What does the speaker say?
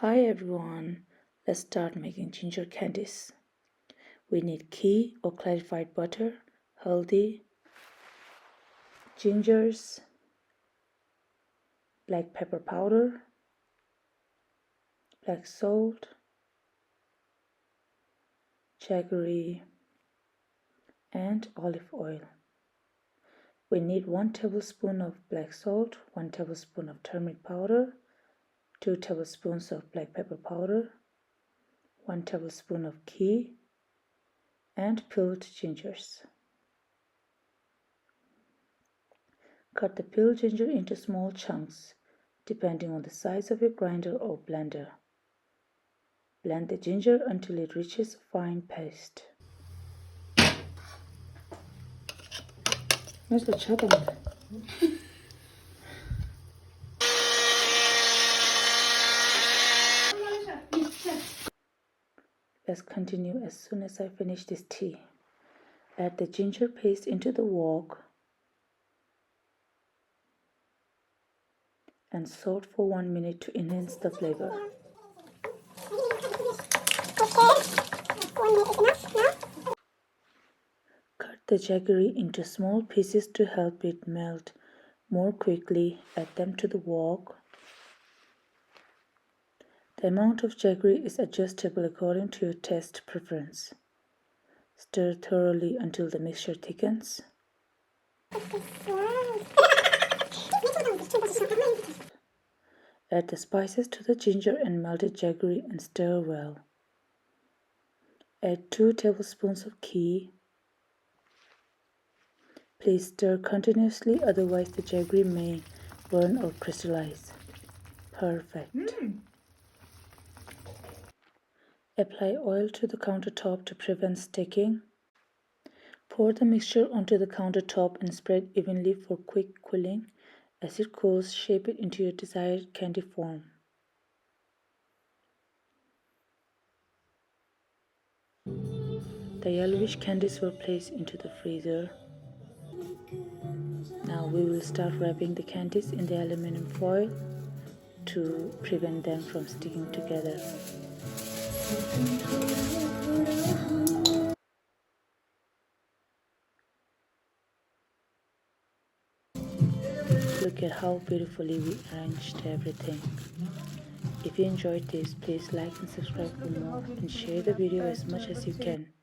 Hi everyone, let's start making ginger candies. We need ghee or clarified butter, haldi, gingers, black pepper powder, black salt, jaggery, and olive oil. We need 1 tablespoon of black salt, 1 tablespoon of turmeric powder, 2 tablespoons of black pepper powder, 1 tablespoon of ghee, and peeled gingers. Cut the peeled ginger into small chunks, depending on the size of your grinder or blender. Blend the ginger until it reaches a fine paste. Let's continue as soon as I finish this tea. Add the ginger paste into the wok and salt for 1 minute to enhance the flavor. Cut the jaggery into small pieces to help it melt more quickly. Add them to the wok. The amount of jaggery is adjustable according to your taste preference. Stir thoroughly until the mixture thickens. Add the spices to the ginger and melted jaggery and stir well. Add 2 tablespoons of ghee. Please stir continuously, otherwise the jaggery may burn or crystallize. Perfect. Apply oil to the countertop to prevent sticking. Pour the mixture onto the countertop and spread evenly for quick cooling. As it cools, shape it into your desired candy form. The yellowish candies were placed into the freezer. Now we will start wrapping the candies in the aluminum foil to prevent them from sticking together. Look at how beautifully we arranged everything. If you enjoyed this, please like and subscribe for more and share the video as much as you can.